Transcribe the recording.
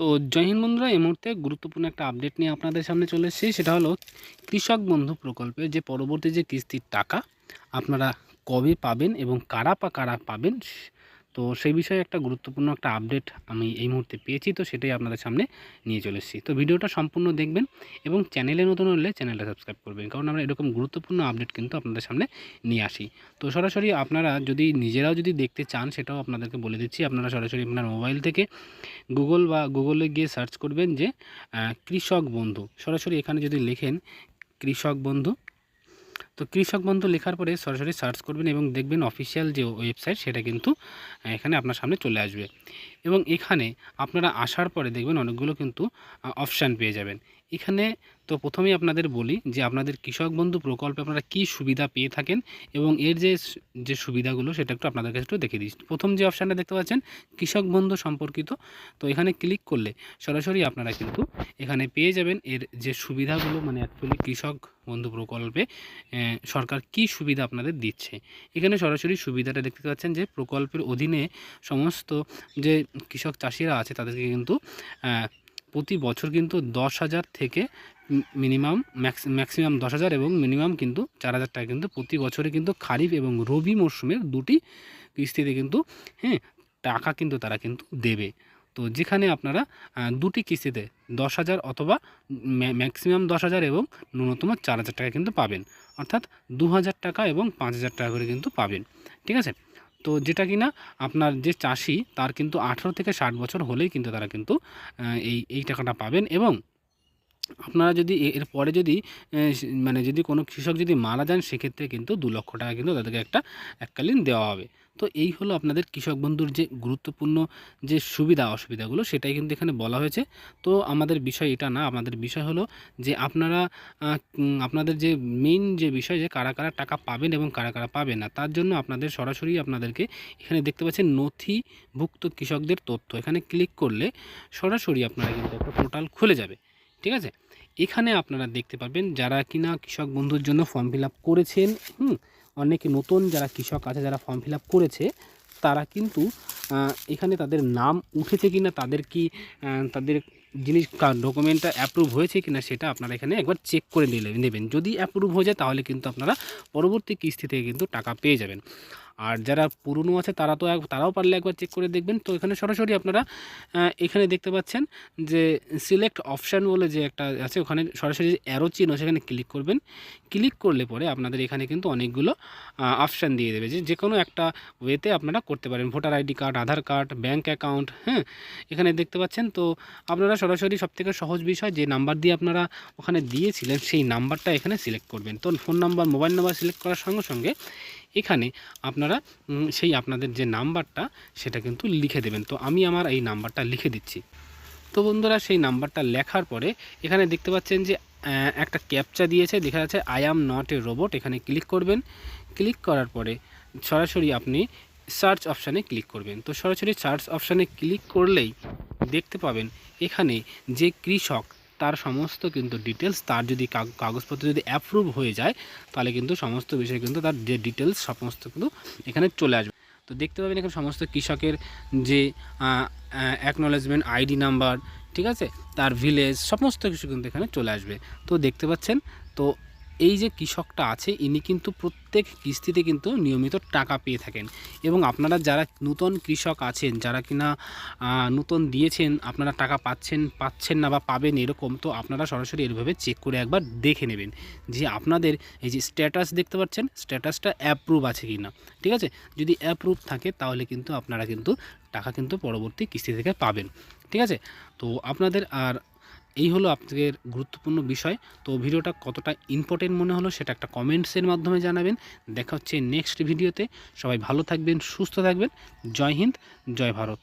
তো জয় হিন্দ বন্ধুরা, এই মুহূর্তে গুরুত্বপূর্ণ একটা আপডেট নিয়ে আপনাদের সামনে চলে এসেছি। সেটা হলো কৃষক বন্ধু প্রকল্পে যে পরবর্তী যে কিস্তির টাকা আপনারা কবে পাবেন এবং কারা পাবেন, তো সেই বিষয়ে একটা গুরুত্বপূর্ণ একটা আপডেট আমি এই মুহূর্তে পেয়েছি। তো সেটাই আপনাদের সামনে নিয়ে চলে এসেছি। তো ভিডিওটা সম্পূর্ণ দেখবেন এবং চ্যানেলে নতুন হলে চ্যানেলটা সাবস্ক্রাইব করবেন, কারণ আমরা এরকম গুরুত্বপূর্ণ আপডেট কিন্তু আপনাদের সামনে নিয়ে আসি। তো সরাসরি আপনারা যদি নিজেরাও যদি দেখতে চান, সেটাও আপনাদেরকে বলে দিচ্ছি। আপনারা সরাসরি আপনার মোবাইল থেকে গুগলে গিয়ে সার্চ করবেন যে কৃষক বন্ধু। সরাসরি এখানে যদি লেখেন কৃষক বন্ধু, তো কৃষক বন্ধু লেখার পরে সরাসরি সার্চ করবেন এবং দেখবেন অফিসিয়াল যে ওয়েবসাইট সেটা কিন্তু এখানে আপনার সামনে চলে আসবে। এবং এখানে আপনারা আসার পরে দেখবেন অনেকগুলো কিন্তু অপশান পেয়ে যাবেন এখানে। তো প্রথমেই আপনাদের বলি যে আপনাদের কৃষক বন্ধু প্রকল্পে আপনারা কী সুবিধা পেয়ে থাকেন এবং এর যে সুবিধাগুলো সেটা একটু আপনাদের কাছে একটু দেখিয়ে দিচ্ছি। প্রথম যে অপশানটা দেখতে পাচ্ছেন কৃষক বন্ধু সম্পর্কিত, তো এখানে ক্লিক করলে সরাসরি আপনারা কিন্তু এখানে পেয়ে যাবেন এর যে সুবিধাগুলো, মানে অ্যাকচুয়ালি কৃষক বন্ধু প্রকল্পে সরকার কি সুবিধা আপনাদের দিচ্ছে। এখানে সরাসরি সুবিধাটা দেখতে পাচ্ছেন যে প্রকল্পের অধীনে সমস্ত যে কৃষক চাষিরা আছে তাদেরকে কিন্তু প্রতি বছর কিন্তু 10,000 থেকে মিনিমাম ম্যাক্সিমাম 10,000 এবং মিনিমাম কিন্তু 4,000 টাকা কিন্তু প্রতি বছরে কিন্তু খারিফ এবং রবি মরশুমের দুটি কিস্তিতে কিন্তু টাকা কিন্তু তারা কিন্তু দেবে। তো যেখানে আপনারা দুটি কিস্তিতে 10,000 অথবা ম্যাক্সিমাম 10,000 এবং ন্যূনতম 4,000 টাকা কিন্তু পাবেন, অর্থাৎ 2,000 টাকা এবং 5,000 টাকা করে কিন্তু পাবেন। ঠিক আছে, তো যেটা কিনা আপনার যে চাষি তার কিন্তু 18 থেকে 60 বছর হলেই কিন্তু তারা কিন্তু এই টাকাটা পাবেন। এবং আপনারা যদি এরপরে যদি মানে যদি কোনো কৃষক যদি মারা যান, সেক্ষেত্রে কিন্তু 2 লক্ষ টাকা কিন্তু তাদেরকে একটা এককালীন দেওয়া হবে। তো এই হলো আপনাদের কৃষক বন্ধুর যে গুরুত্বপূর্ণ যে সুবিধা অসুবিধাগুলো, সেটাই কিন্তু এখানে বলা হয়েছে। তো আমাদের বিষয় এটা না, আমাদের বিষয় হলো যে আপনারা আপনাদের যে মেইন যে বিষয় যে কারা টাকা পাবেন এবং কারা পাবেন না, তার জন্য আপনাদের সরাসরি আপনাদেরকে এখানে দেখতে পাচ্ছেন নথিভুক্ত কৃষকদের তথ্য। এখানে ক্লিক করলে সরাসরি আপনারা কিন্তু একটা পোর্টাল খুলে যাবে। ঠিক আছে, এখানে আপনারা দেখতে পাবেন যারা কিনা কৃষক বন্ধুর জন্য ফর্ম ফিল আপ করেছেন, অনেকে নতুন যারা কৃষক আছে যারা ফর্ম ফিল আপ করেছে, তারা কিন্তু এখানে তাদের নাম উঠেছে কিনা, তাদের কি তাদের জিনিস ডকুমেন্টটা অ্যাপ্রুভ হয়েছে কিনা, সেটা আপনারা এখানে একবার চেক করে নেবেন। যদি অ্যাপ্রুভ হয়ে যায় তাহলে কিন্তু আপনারা পরবর্তী কিস্তি থেকে কিন্তু টাকা পেয়ে যাবেন। আর যারা পুরনো আছে তারাও পারলে একবার চেক করে দেখবেন। তো এখানে সরাসরি আপনারা এখানে দেখতে পাচ্ছেন যে সিলেক্ট অপশান বলে যে একটা আছে, ওখানে সরাসরি অ্যারো চিহ্ন সেখানে ক্লিক করবেন। ক্লিক করলে পরে আপনাদের এখানে কিন্তু অনেকগুলো অপশান দিয়ে দেবে যে কোনো একটা ওয়েতে আপনারা করতে পারেন। ভোটার আইডি কার্ড, আধার কার্ড, ব্যাঙ্ক অ্যাকাউন্ট, এখানে দেখতে পাচ্ছেন। তো আপনারা সরাসরি সবথেকে সহজ বিষয় যে নাম্বার দিয়ে আপনারা ওখানে দিয়েছিলেন সেই নাম্বারটা এখানে সিলেক্ট করবেন। তো phone number, mobile number select করার সঙ্গে সঙ্গে এখানে আপনারা সেই আপনাদের যে নাম্বারটা সেটা কিন্তু লিখে দেবেন। তো আমি আমার এই নাম্বারটা লিখে দিচ্ছি। তো বন্ধুরা, সেই নাম্বারটা লেখার পরে এখানে দেখতে পাচ্ছেন যে একটা ক্যাপচা দিয়েছে, দেখা যাচ্ছে I am not a robot. এখানে ক্লিক করবেন। ক্লিক করার পরে সরাসরি আপনি সার্চ অপশানে ক্লিক করবেন। তো সরাসরি সার্চ অপশানে ক্লিক করলেই দেখতে পাবেন এখানে যে কৃষক তার সমস্ত কিন্তু ডিটেলস, তার যদি কাগজপত্র যদি অ্যাপ্রুভ হয়ে যায় তাহলে কিন্তু সমস্ত বিষয় কিন্তু তার যে ডিটেলস সমস্ত কিন্তু এখানে চলে আসবে। তো দেখতে পাবেন এখানে সমস্ত কৃষকের যে অ্যাকনোলেজমেন্ট আইডি নাম্বার, ঠিক আছে, তার ভিলেজ, সমস্ত কিছু কিন্তু এখানে চলে আসবে। তো দেখতে পাচ্ছেন, তো এই যে কৃষকটা আছে ইনি কিন্তু প্রত্যেক কিস্তিতে কিন্তু নিয়মিত টাকা পেয়ে থাকেন। এবং আপনারা যারা নতুন কৃষক আছেন, যারা কিনা নতুন দিয়েছেন, আপনারা টাকা পাচ্ছেন না বা পাবেন এরকম, তো আপনারা সরাসরি এভাবে চেক করে একবার দেখে নেবেন যে আপনাদের এই যে স্ট্যাটাস দেখতে পাচ্ছেন, স্ট্যাটাসটা অ্যাপ্রুভ আছে কি না। ঠিক আছে, যদি অ্যাপ্রুভ থাকে তাহলে কিন্তু আপনারা কিন্তু টাকা কিন্তু পরবর্তী কিস্তি থেকে পাবেন। ঠিক আছে, তো আপনাদের আর এই হলো আপনাদের গুরুত্বপূর্ণ বিষয়। তো ভিডিওটা কতটা ইম্পর্টেন্ট মনে হলো সেটা একটা কমেন্টসের মাধ্যমে জানাবেন। দেখা হচ্ছে নেক্সট ভিডিওতে। সবাই ভালো থাকবেন, সুস্থ থাকবেন। জয় হিন্দ, জয় ভারত।